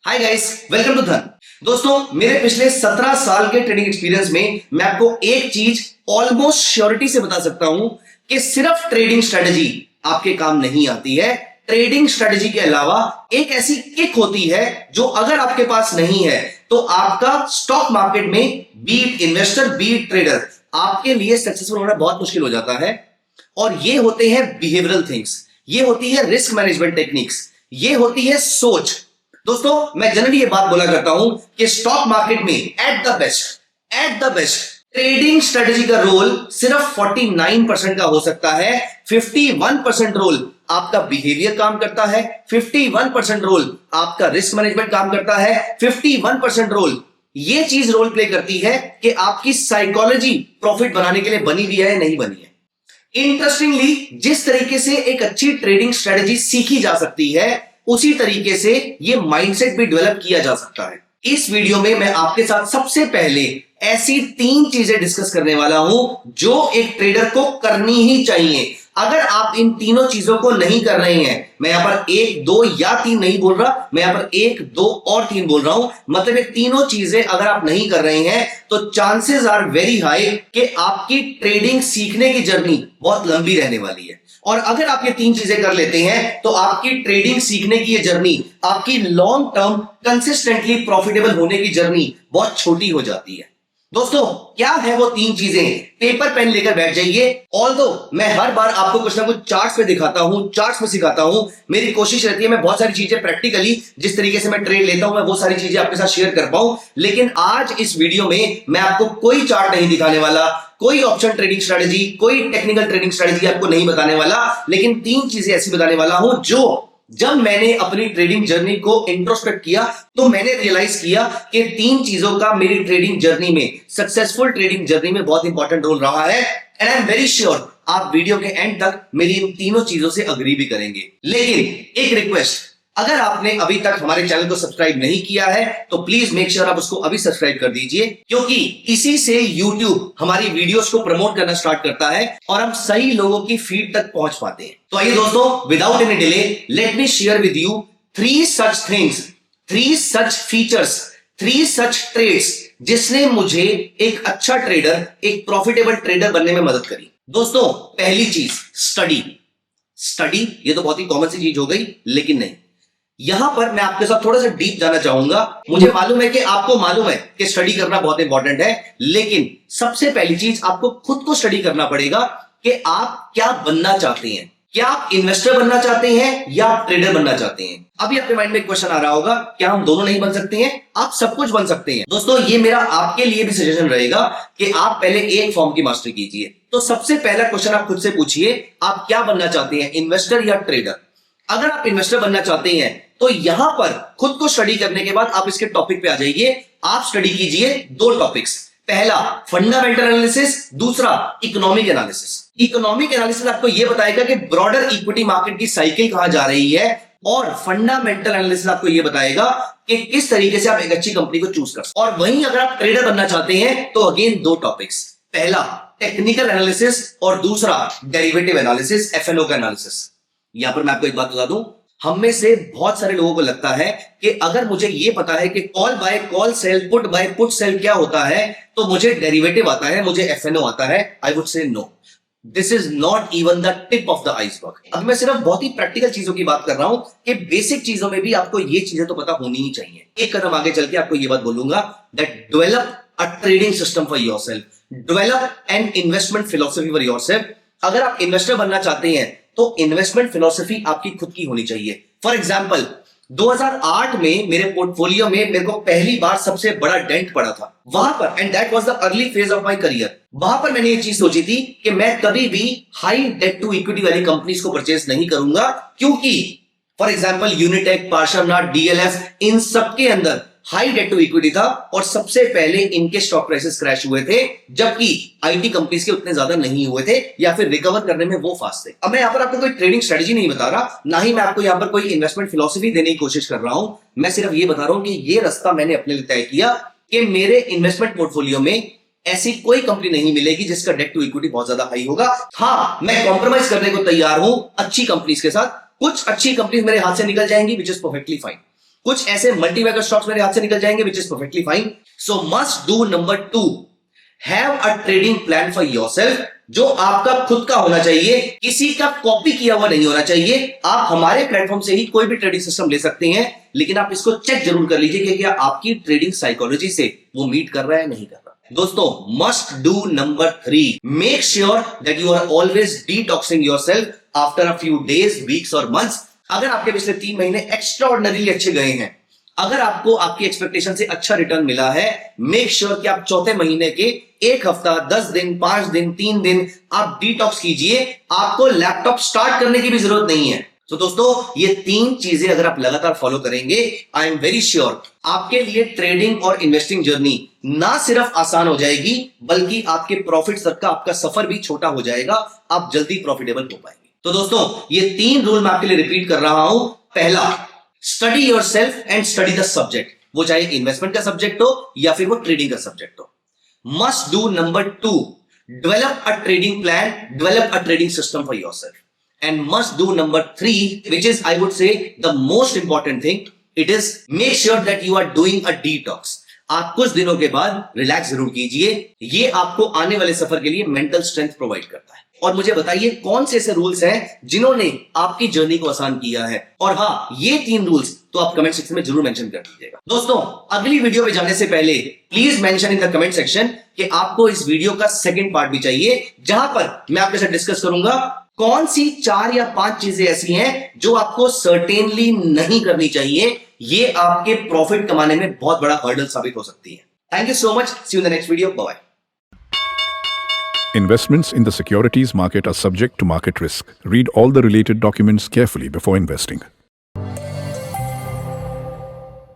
Hi guys, welcome to धन। दोस्तों, मेरे पिछले 17 साल के ट्रेडिंग एक्सपीरियंस में मैं आपको एक चीज ऑलमोस्ट श्योरिटी से बता सकता हूं कि सिर्फ ट्रेडिंग स्ट्रेटजी आपके काम नहीं आती है। ट्रेडिंग स्ट्रेटजी के अलावा एक ऐसी किक होती है जो अगर आपके पास नहीं है तो आपका स्टॉक मार्केट में बीट इन्वेस्टर बीट ट्रेडर आपके लिए सक्सेसफुल होना बहुत मुश्किल हो जाता है। और ये होते हैं बिहेवियरल थिंग्स, ये होती है रिस्क मैनेजमेंट टेक्निक्स, ये होती है सोच। दोस्तों, मैं जनरली ये बात बोला करता हूं कि स्टॉक मार्केट में at the best trading strategy का रोल सिर्फ 49% का हो सकता है। 51% रोल आपका बिहेवियर काम करता है, 51% रोल आपका रिस्क मैनेजमेंट काम करता है, 51% रोल ये चीज रोल प्ले करती है कि आपकी साइकोलॉजी प्रॉफिट बनाने के लिए बनी हुई है या नहीं बनी है। इंटरेस्टिंगली, जिस तरीके से एक अच्छी ट्रेडिंग स्ट्रेटजी सीखी जा सकती है उसी तरीके से ये माइंडसेट भी डेवलप किया जा सकता है। इस वीडियो में मैं आपके साथ सबसे पहले ऐसी 3 चीजें डिस्कस करने वाला हूं जो एक ट्रेडर को करनी ही चाहिए। अगर आप इन तीनों चीजों को नहीं कर रहे हैं, मैं यहां पर 1, 2 या 3 नहीं बोल रहा, मैं यहां पर 1, 2 और 3 बोल रहा हूं। मतलब ये तीनों चीजें अगर आप नहीं कर रहे हैं तो चांसेस आर वेरी हाई कि आपकी ट्रेडिंग सीखने की जर्नी बहुत लंबी रहने वाली है। और अगर आप ये 3 चीजें कर लेते हैं तो आपकी ट्रेडिंग सीखने की ये जर्नी, आपकी लॉन्ग टर्म कंसिस्टेंटली प्रॉफिटेबल होने की जर्नी बहुत छोटी हो जाती है। दोस्तों, क्या है वो 3 चीजें? पेपर पेन लेकर बैठ जाइए। ऑल्दो मैं हर बार आपको कुछ ना कुछ चार्ट्स पे दिखाता हूं, चार्ट्स में सिखाता हूं, मेरी कोशिश रहती है मैं बहुत सारी चीजें प्रैक्टिकली जिस तरीके से मैं ट्रेड लेता हूं मैं वो सारी चीजें आपके साथ शेयर कर पाऊं। लेकिन आज इस वीडियो में मैं आपको कोई चार्ट नहीं दिखाने वाला, कोई ऑप्शन ट्रेडिंग स्ट्रेटजी, कोई टेक्निकल ट्रेडिंग स्ट्रेटजी आपको नहीं बताने वाला, लेकिन 3 चीजें ऐसी बताने वाला हूं जो जब मैंने अपनी ट्रेडिंग जर्नी को इंट्रोस्पेक्ट किया तो मैंने रियलाइज किया कि 3 चीजों का मेरी ट्रेडिंग जर्नी में, सक्सेसफुल ट्रेडिंग जर्नी में बहुत इंपॉर्टेंट रोल रहा है। And I am very sure आप वीडियो के एंड तक मेरी इन तीनों चीजों से अग्री भी करेंगे। लेकिन एक रिक्वेस्ट, अगर आपने अभी तक हमारे चैनल को सब्सक्राइब नहीं किया है तो प्लीज मेक श्योर आप उसको अभी सब्सक्राइब कर दीजिए, क्योंकि इसी से YouTube हमारी वीडियोस को प्रमोट करना स्टार्ट करता है और हम सही लोगों की फीड तक पहुंच पाते हैं। तो आइए दोस्तों, without any delay let me share with you 3 such things, 3 such features, 3 such trades जिसने मुझे एक अच्छा ट्रेडर, एक प्रॉफिटेबल ट्रेडर बनने में मदद करी। दोस्तों, पहली चीज स्टडी। ये तो बहुत ही कॉमन सी चीज हो गई, लेकिन नहीं, यहां पर मैं आपके साथ थोड़ा सा डीप जाना चाहूंगा। मुझे मालूम है कि आपको मालूम है कि स्टडी करना बहुत इंपॉर्टेंट है, लेकिन सबसे पहली चीज आपको खुद को स्टडी करना पड़ेगा कि आप क्या बनना चाहते हैं। क्या आप इन्वेस्टर बनना चाहते हैं या आप ट्रेडर बनना चाहते हैं? अभी आपके माइंड में एक क्वेश्चन आ रहा होगा, क्या हम दोनों नहीं बन सकते हैं? आप सब कुछ बन सकते हैं। दोस्तों, ये मेरा आपके लिए भी सजेशन रहेगा कि आप पहले एक फॉर्म की मास्टरी कीजिए। तो सबसे पहला क्वेश्चन आप खुद से पूछिए, आप क्या बनना चाहते हैं, इन्वेस्टर या ट्रेडर? अगर आप इन्वेस्टर बनना चाहते हैं तो यहां पर खुद को स्टडी करने के बाद आप इसके टॉपिक पे आ जाइए। आप स्टडी कीजिए 2 टॉपिक्स, पहला फंडामेंटल एनालिसिस, दूसरा इकोनॉमिक एनालिसिस। इकोनॉमिक एनालिसिस आपको यह बताएगा कि ब्रॉडर इक्विटी मार्केट की साइकिल कहां जा रही है, और फंडामेंटल एनालिसिस आपको यह बताएगा कि किस तरीके से आप एक अच्छी कंपनी को चूज कर सकते हैं। और वहीं अगर आप ट्रेडर बनना चाहते हैं तो अगेन 2 टॉपिक्स, पहला टेक्निकल एनालिसिस और दूसरा डेरिवेटिव एनालिसिस, एफएनओ का एनालिसिस। यहां पर मैं आपको एक बात बता दूं, हम में से बहुत सारे लोगों को लगता है कि अगर मुझे यह पता है कि call buy call sell, put buy put sell क्या होता है तो मुझे डेरिवेटिव आता है, मुझे एफएनओ आता है। I would say no, this is not even the tip of the iceberg. अब मैं सिर्फ बहुत ही प्रैक्टिकल चीजों की बात कर रहा हूं कि बेसिक चीजों में भी आपको ये चीजें तो पता होनी ही चाहिए। एक कदम आगे चल के आपको यह बात बोलूंगा that develop a trading system for yourself, develop an investment philosophy for yourself. अगर आप इन्वेस्टर बनना चाहते हैं तो इन्वेस्टमेंट फिलॉसफी आपकी खुद की होनी चाहिए। फॉर एग्जांपल, 2008 में मेरे पोर्टफोलियो में मेरे को पहली बार सबसे बड़ा डेंट पड़ा था वहां पर, and that was the early phase of my career. वहां पर मैंने ये चीज सोची थी कि मैं कभी भी हाई डेट टू इक्विटी वाली कंपनीज को परचेज नहीं करूंगा, क्योंकि for example Unitech, Parsvnath, DLF, इन सबके अंदर हाई डेट टू इक्विटी था और सबसे पहले इनके स्टॉक प्राइसेस क्रैश हुए थे, जबकि आईटी कंपनीज के उतने ज्यादा नहीं हुए थे या फिर रिकवर करने में वो फास्ट थे। अब मैं यहां पर आपको कोई ट्रेडिंग स्ट्रेटजी नहीं बता रहा, ना ही मैं आपको यहां पर कोई इन्वेस्टमेंट फिलॉसफी देने की कोशिश कर रहा हूं। मैं सिर्फ ये बता रहा हूं कि ये रास्ता मैंने अपने लिए तय किया कि मेरे इन्वेस्टमेंट पोर्टफोलियो में ऐसी कोई कंपनी नहीं मिलेगी जिसका डेट टू इक्विटी बहुत ज्यादा हाई होगा। हाँ, मैं कॉम्प्रोमाइज करने को तैयार हूं अच्छी कंपनीज के साथ। कुछ अच्छी कंपनीज मेरे हाथ से निकल जाएंगी, विच इज परफेक्टली फाइन। कुछ ऐसे मल्टीबैगर स्टॉक्स मेरे हाथ से निकल जाएंगे, which is perfectly fine. So must do number 2, have a trading plan for yourself, जो आपका खुद का होना चाहिए, किसी का कॉपी किया हुआ नहीं होना चाहिए. आप हमारे प्लेटफॉर्म से ही कोई भी ट्रेडिंग सिस्टम ले सकते हैं, लेकिन आप इसको चेक जरूर कर लीजिए कि क्या आपकी ट्रेडिंग साइकोलॉजी से वो मीट कर रहा है नहीं कर रहा. दोस्तों, must do number 3, make sure that you are always detoxing yourself after a few days, weeks और मंथ्स. अगर आपके पिछले 3 महीने एक्स्ट्राऑर्डिनरीली अच्छे गए हैं, अगर आपको आपकी एक्सपेक्टेशन से अच्छा रिटर्न मिला है, मेक श्योर कि आप चौथे महीने के 1 हफ्ता, 10 दिन, 5 दिन, 3 दिन आप डिटॉक्स कीजिए. आपको लैपटॉप स्टार्ट करने की भी जरूरत नहीं है. तो दोस्तों, ये 3 चीजें अगर आप लगातार फॉलो करेंगे, आई एम वेरी श्योर आपके लिए ट्रेडिंग और इन्वेस्टिंग जर्नी ना सिर्फ आसान हो जाएगी, बल्कि आपके प्रॉफिट तक का आपका सफर भी छोटा हो जाएगा. आप जल्दी प्रॉफिटेबल हो पाएंगे. तो दोस्तों, ये 3 रूल मैं आपके लिए रिपीट कर रहा हूं. पहला, study yourself and study the subject, वो चाहे इन्वेस्टमेंट का सब्जेक्ट हो या फिर वो ट्रेडिंग का सब्जेक्ट हो. Must do number 2, develop a trading plan, develop a trading system for yourself. And must do number 3, which is, I would say, the most important thing. It is make sure that you are doing a detox. आप कुछ दिनों के बाद relax जरूर कीजिए. ये आपको आने वाले सफर के लिए मेंटल स्ट्रेंथ प्रोवाइड करता है. और मुझे बताइए कौन से ऐसे रूल्स हैं जिन्होंने आपकी जर्नी को आसान किया है. और हाँ, ये 3 रूल्स तो आप कमेंट सेक्शन में जरूर मेंशन कर दीजिएगा. दोस्तों, अगली वीडियो में जाने से पहले please mention in the comment section कि आपको इस वीडियो का सेकंड पार्ट भी चाहिए, जहां पर मैं आपके साथ डिस्कस करूंगा कौन सी 4 या 5 चीजें ऐसी हैं जो आपको सर्टेनली नहीं करनी चाहिए. ये आपके प्रॉफिट कमाने में बहुत बड़ा हर्डल साबित हो सकती है. Thank you so much. See you in the next video. Bye. Investments in the securities market are subject to market risk. Read all the related documents carefully before investing.